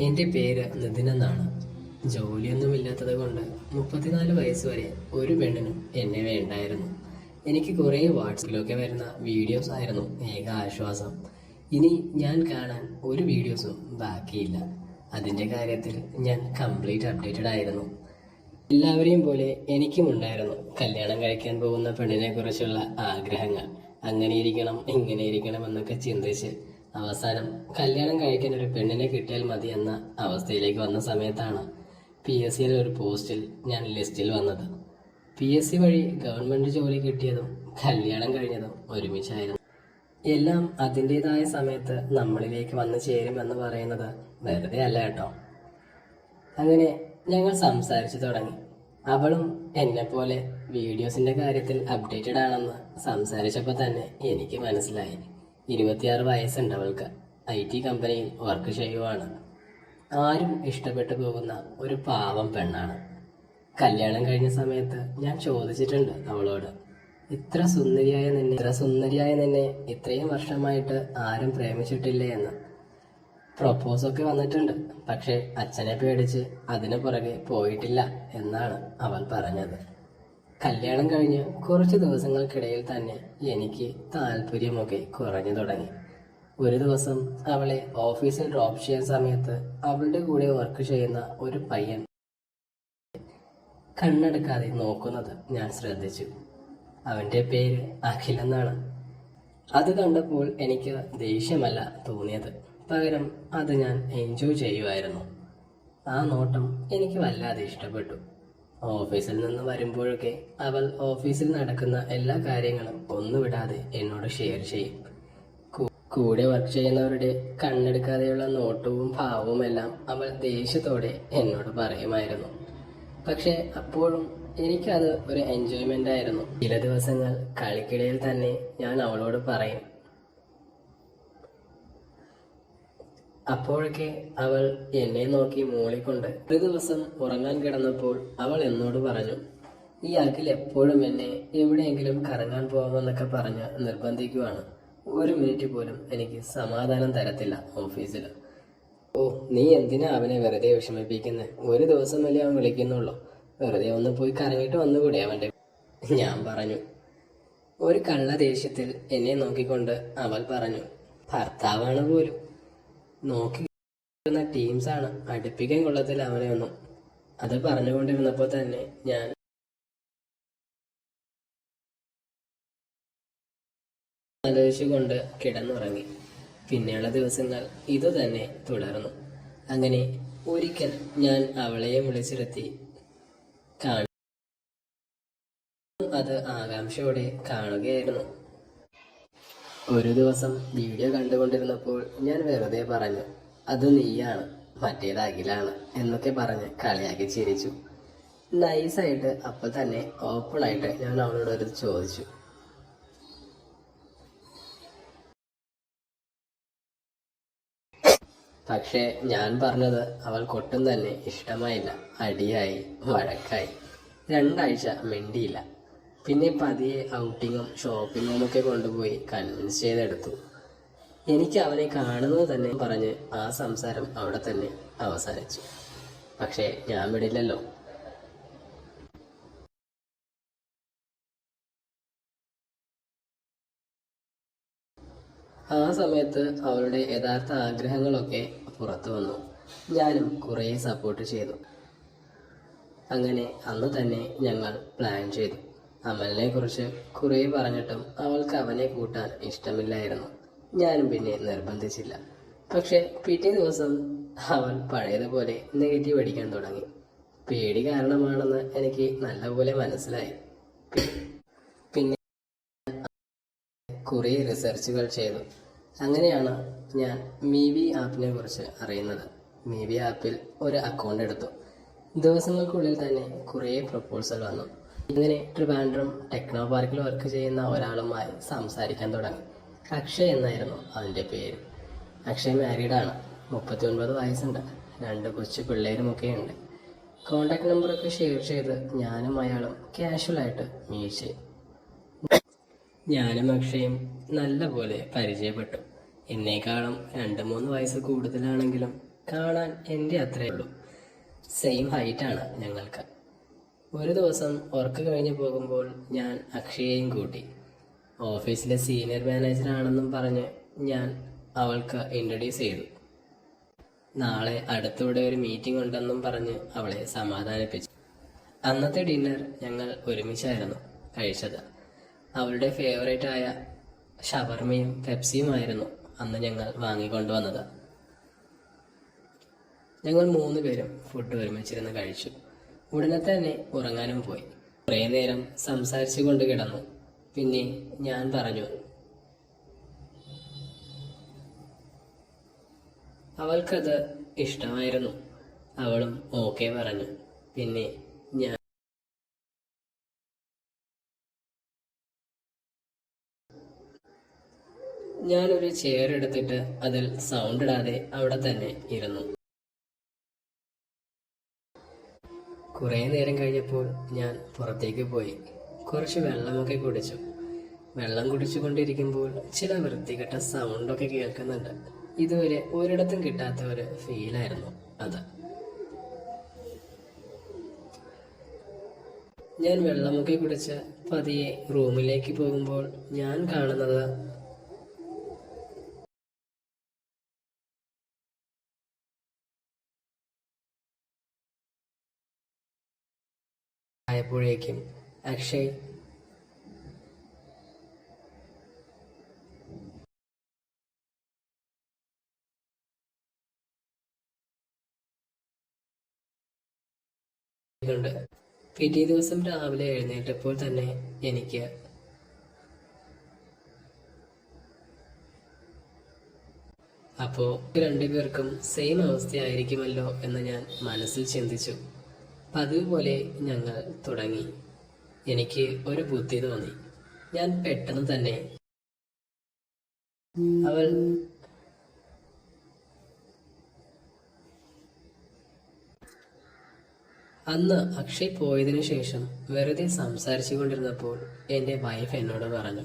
എൻ്റെ പേര് നിതിൻ എന്നാണ്. ജോലിയൊന്നുമില്ലാത്തത് കൊണ്ട് 34 വയസ്സ് വരെ ഒരു പെണ്ണിനും എന്നെ വേണ്ടായിരുന്നു. എനിക്ക് കുറേ വാട്സിലൊക്കെ വരുന്ന വീഡിയോസ് ആയിരുന്നു ഏക ആശ്വാസം. ഇനി ഞാൻ കാണാൻ ഒരു വീഡിയോസും ബാക്കിയില്ല. അതിൻ്റെ കാര്യത്തിൽ ഞാൻ കംപ്ലീറ്റ് അപ്ഡേറ്റഡ് ആയിരുന്നു. എല്ലാവരെയും പോലെ എനിക്കും ഉണ്ടായിരുന്നു കല്യാണം കഴിക്കാൻ പോകുന്ന പെണ്ണിനെ കുറിച്ചുള്ള ആഗ്രഹങ്ങൾ. അങ്ങനെ ഇരിക്കണം ഇങ്ങനെ ഇരിക്കണം എന്നൊക്കെ ചിന്തിച്ച് അവസാനം കല്യാണം കഴിക്കാൻ ഒരു പെണ്ണിനെ കിട്ടിയാൽ മതി എന്ന അവസ്ഥയിലേക്ക് വന്ന സമയത്താണ് PSC ഒരു പോസ്റ്റിൽ ഞാൻ ലിസ്റ്റിൽ വന്നത്. PSC വഴി ഗവൺമെന്റ് ജോലി കിട്ടിയതും കല്യാണം കഴിഞ്ഞതും ഒരുമിച്ചായിരുന്നു. എല്ലാം അതിൻ്റെതായ സമയത്ത് നമ്മളിലേക്ക് വന്നു ചേരുമെന്ന് പറയുന്നത് വെറുതെ അല്ല കേട്ടോ. അങ്ങനെ ഞങ്ങൾ സംസാരിച്ചു തുടങ്ങി. അവളും എന്നെപ്പോലെ വീഡിയോസിന്റെ കാര്യത്തിൽ അപ്ഡേറ്റഡ് ആണെന്ന് സംസാരിച്ചപ്പോൾ തന്നെ എനിക്ക് മനസ്സിലായി. 26 വയസ്സുണ്ട് അവൾക്ക്. IT കമ്പനിയിൽ വർക്ക് ചെയ്യുവാണ്. ആരും ഇഷ്ടപ്പെട്ടു പോകുന്ന ഒരു പാവം പെണ്ണാണ്. കല്യാണം കഴിഞ്ഞ സമയത്ത് ഞാൻ ചോദിച്ചിട്ടുണ്ട് അവളോട്, ഇത്ര സുന്ദരിയായ നിന്നെ ഇത്രയും വർഷമായിട്ട് ആരും പ്രേമിച്ചിട്ടില്ലേ എന്ന്. പ്രൊപ്പോസൊക്കെ വന്നിട്ടുണ്ട്, പക്ഷെ അച്ഛനെ പേടിച്ച് അതിനു പുറകെ പോയിട്ടില്ല എന്നാണ് അവൾ പറഞ്ഞത്. കല്യാണം കഴിഞ്ഞ് കുറച്ച് ദിവസങ്ങൾക്കിടയിൽ തന്നെ എനിക്ക് താല്പര്യമൊക്കെ കുറഞ്ഞു തുടങ്ങി. ഒരു ദിവസം അവളെ ഓഫീസിൽ ഡ്രോപ്പ് ചെയ്യാൻ സമയത്ത് അവളുടെ കൂടെ വർക്ക് ചെയ്യുന്ന ഒരു പയ്യൻ കണ്ണെടുക്കാതെ നോക്കുന്നത് ഞാൻ ശ്രദ്ധിച്ചു. അവന്റെ പേര് അഖിൽ എന്നാണ്. അത് കണ്ടപ്പോൾ എനിക്ക് ദേഷ്യമല്ല തോന്നിയത്, പകരം അത് ഞാൻ എൻജോയ് ചെയ്യുമായിരുന്നു. ആ നോട്ടം എനിക്ക് വല്ലാതെ ഇഷ്ടപ്പെട്ടു. ഓഫീസിൽ നിന്ന് വരുമ്പോഴൊക്കെ അവൾ ഓഫീസിൽ നടക്കുന്ന എല്ലാ കാര്യങ്ങളും ഒന്നുവിടാതെ എന്നോട് ഷെയർ ചെയ്യും. കൂടെ വർക്ക് ചെയ്യുന്നവരുടെ കണ്ണെടുക്കാതെയുള്ള നോട്ടവും ഭാവവും എല്ലാം അവൾ ദേഷ്യത്തോടെ എന്നോട് പറയുമായിരുന്നു. പക്ഷെ അപ്പോഴും എനിക്കത് ഒരു എൻജോയ്മെന്റ് ആയിരുന്നു. ചില ദിവസങ്ങൾ കളിക്കിടയിൽ തന്നെ ഞാൻ അവളോട് പറയും. അപ്പോഴൊക്കെ അവൾ എന്നെ നോക്കി മൂളിക്കൊണ്ട്. ഒരു ദിവസം ഉറങ്ങാൻ കിടന്നപ്പോൾ അവൾ എന്നോട് പറഞ്ഞു, ഈ അഖിൽ എപ്പോഴും എന്നെ എവിടെയെങ്കിലും കറങ്ങാൻ പോകാമെന്നൊക്കെ പറഞ്ഞ് നിർബന്ധിക്കുവാണ്. ഒരു മിനിറ്റ് പോലും എനിക്ക് സമാധാനം തരത്തില്ല ഓഫീസിൽ. ഓ, നീ എന്തിനാ അവനെ വെറുതെ വിഷമിപ്പിക്കുന്നത്? ഒരു ദിവസമല്ലേ അവൻ വിളിക്കുന്നുള്ളൂ, വെറുതെ ഒന്ന് പോയി കറങ്ങിയിട്ട് വന്നുകൂടെ അവന്റെ. ഞാൻ പറഞ്ഞു. ഒരു കള്ള ദേഷ്യത്തിൽ എന്നെ നോക്കിക്കൊണ്ട് അവൾ പറഞ്ഞു, ഭർത്താവാണ് പോലും, നോക്കി ടീംസാണ്, അടുപ്പിക്കാൻ കൊള്ളത്തില്ല അവനെ ഒന്നും. അത് പറഞ്ഞുകൊണ്ടിരുന്നപ്പോൾ തന്നെ ഞാൻ ആലോചിച്ചുകൊണ്ട് കിടന്നുറങ്ങി. പിന്നെയുള്ള ദിവസങ്ങൾ ഇതുതന്നെ തുടർന്നു. അങ്ങനെ ഒരിക്കൽ ഞാൻ അവളെയും വിളിച്ചിരുത്തി അത് ആകാംക്ഷയോടെ കാണുകയായിരുന്നു. ഒരു ദിവസം വീഡിയോ കണ്ടുകൊണ്ടിരുന്നപ്പോൾ ഞാൻ വെറുതെ പറഞ്ഞു, അത് നീയാണ്, മറ്റേത് അഖിലാണ് എന്നൊക്കെ പറഞ്ഞ് കളിയാക്കി ചിരിച്ചു. നൈസായിട്ട് അപ്പോൾ തന്നെ ഓപ്പണായിട്ട് ഞാൻ അവളോട് ഒരു ചോദിച്ചു. പക്ഷേ ഞാൻ പറഞ്ഞത് അവൾക്കൊട്ടും തന്നെ ഇഷ്ടമായില്ല. അടിയായി, വഴക്കായി. 2 ആഴ്ച മിണ്ടിയില്ല. പിന്നെ പതിയെ ഔട്ടിങ്ങും ഷോപ്പിങ്ങും ഒക്കെ കൊണ്ടുപോയി കൺവിൻസ് ചെയ്തെടുത്തു. എനിക്ക് അവനെ കാണുന്നത് തന്നെ പറഞ്ഞ് ആ സംസാരം അവിടെ തന്നെ അവസാനിച്ചു. പക്ഷേ ഞാൻ വിടില്ലല്ലോ. ആ സമയത്ത് അവളുടെ യഥാർത്ഥ ആഗ്രഹങ്ങളൊക്കെ പുറത്തു വന്നു. ഞാനും കുറേ സപ്പോർട്ട് ചെയ്തു. അങ്ങനെ അന്ന് തന്നെ ഞങ്ങൾ പ്ലാൻ ചെയ്തു. അമലിനെ കുറിച്ച് കുറേ പറഞ്ഞിട്ടും അവൾക്ക് അവനെ കൂട്ടാൻ ഇഷ്ടമില്ലായിരുന്നു. ഞാനും പിന്നെ നിർബന്ധിച്ചില്ല. പക്ഷെ പിറ്റേ ദിവസം അവൻ പഴയതുപോലെ നെഗറ്റീവ് അടിക്കാൻ തുടങ്ങി. പേടി കാരണമാണെന്ന് എനിക്ക് നല്ലപോലെ മനസ്സിലായി. പിന്നെ കുറേ റിസർച്ചുകൾ ചെയ്തു. അങ്ങനെയാണ് ഞാൻ മീവി ആപ്പിനെ കുറിച്ച് അറിയുന്നത്. മീവി ആപ്പിൽ ഒരു അക്കൗണ്ട് എടുത്തു. ദിവസങ്ങൾക്കുള്ളിൽ തന്നെ കുറേ പ്രപ്പോസൽ വന്നു. ഇങ്ങനെ ട്രിവാൻഡ്രം ടെക്നോ പാർക്കിൽ വർക്ക് ചെയ്യുന്ന ഒരാളുമായി സംസാരിക്കാൻ തുടങ്ങി. അക്ഷയ് എന്നായിരുന്നു അവൻ്റെ പേര്. അക്ഷയ് മാരീഡാണ്. 39 വയസ്സുണ്ട്. 2 കൊച്ചു പിള്ളേരുമൊക്കെ ഉണ്ട്. കോണ്ടാക്ട് നമ്പറൊക്കെ ഷെയർ ചെയ്ത് ഞാനും അയാളും കാഷ്വലായിട്ട് മീറ്റ് ചെയ്തു. ഞാനും അക്ഷയും നല്ല പോലെ പരിചയപ്പെട്ടു. എന്നേക്കാളും 2-3 വയസ്സ് കൂടുതലാണെങ്കിലും കാണാൻ എൻ്റെ അത്രയേ ഉള്ളൂ. സെയിം ഹൈറ്റാണ് ഞങ്ങൾക്ക്. ഒരു ദിവസം വർക്ക് കഴിഞ്ഞ് പോകുമ്പോൾ ഞാൻ അക്ഷയെയും കൂട്ടി. ഓഫീസിലെ സീനിയർ മാനേജറാണെന്നും പറഞ്ഞ് ഞാൻ അവൾക്ക് ഇൻട്രൊഡ്യൂസ് ചെയ്തു. നാളെ അടുത്തൂടെ ഒരു മീറ്റിംഗ് ഉണ്ടെന്നും പറഞ്ഞ് അവളെ സമാധാനിപ്പിച്ചു. അന്നത്തെ ഡിന്നർ ഞങ്ങൾ ഒരുമിച്ചായിരുന്നു കഴിച്ചത്. അവളുടെ ഫേവറേറ്റ് ആയ ഷവർമയും പെപ്സിയുമായിരുന്നു അന്ന് ഞങ്ങൾ വാങ്ങിക്കൊണ്ടുവന്നത്. ഞങ്ങൾ 3 പേരും ഫുഡ് ഒരുമിച്ചിരുന്ന് കഴിച്ചു. ഉടനെ തന്നെ ഉറങ്ങാനും പോയി. കുറേ നേരം സംസാരിച്ചു കൊണ്ട് കിടന്നു. പിന്നെ ഞാൻ പറഞ്ഞു, അവൾക്കത് ഇഷ്ടമായിരുന്നു. അവളും ഓക്കെ പറഞ്ഞു. പിന്നെ ഞാനൊരു ചെയർ എടുത്തിട്ട് അതിൽ സൗണ്ട് ഇടാതെ അവിടെ തന്നെ ഇരുന്നു. കുറേ നേരം കഴിഞ്ഞപ്പോൾ ഞാൻ പുറത്തേക്ക് പോയി. കുറച്ച് വെള്ളമൊക്കെ കുടിച്ചു. വെള്ളം കുടിച്ചുകൊണ്ടിരിക്കുമ്പോൾ ചില വൃത്തികെട്ട സൗണ്ടൊക്കെ കേൾക്കുന്നുണ്ട്. ഇതുവരെ ഒരിടത്തും കിട്ടാത്ത ഒരു ഫീലായിരുന്നു അത്. ഞാൻ വെള്ളമൊക്കെ കുടിച്ച് പതിയെ റൂമിലേക്ക് പോകുമ്പോൾ ഞാൻ കാണുന്നത് ആയപ്പോഴേക്കും അക്ഷയ് ണ്ട്. പിറ്റേ ദിവസം രാവിലെ എഴുന്നേറ്റപ്പോൾ തന്നെ എനിക്ക് അപ്പോ 2 പേർക്കും സെയിം അവസ്ഥയായിരിക്കുമല്ലോ എന്ന് ഞാൻ മനസ്സിൽ ചിന്തിച്ചു. പതിവ് പോലെ ഞങ്ങൾ തുടങ്ങി. എനിക്ക് ഒരു ബുദ്ധി തോന്നി. ഞാൻ പെട്ടെന്ന് തന്നെ അവൾ അന്ന് അക്ഷയ് പോയതിനു ശേഷം വെറുതെ സംസാരിച്ചു കൊണ്ടിരുന്നപ്പോൾ എൻ്റെ വൈഫ് എന്നോട് പറഞ്ഞു,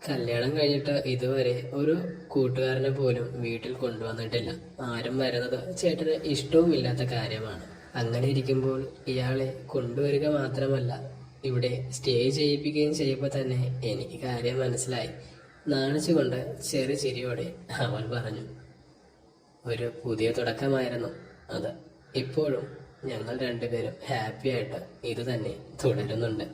കല്യാണം കഴിഞ്ഞിട്ട് ഇതുവരെ ഒരു കൂട്ടുകാരനെ പോലും വീട്ടിൽ കൊണ്ടുവന്നിട്ടില്ല. ആരും വരുന്നത് ചേട്ടന് ഇഷ്ടവുമില്ലാത്ത കാര്യമാണ്. അങ്ങനെ ഇരിക്കുമ്പോൾ ഇയാളെ കൊണ്ടുവരിക മാത്രമല്ല ഇവിടെ സ്റ്റേ ചെയ്യിപ്പിക്കുകയും ചെയ്യുമ്പോൾ തന്നെ എനിക്ക് കാര്യം മനസ്സിലായി. നാണിച്ചുകൊണ്ട് ചെറു ചിരിയോടെ അവൾ പറഞ്ഞു. ഒരു പുതിയ തുടക്കമായിരുന്നു അത്. ഇപ്പോഴും ഞങ്ങൾ 2 പേരും ഹാപ്പിയായിട്ട് ഇത് തന്നെ തുടരുന്നുണ്ട്.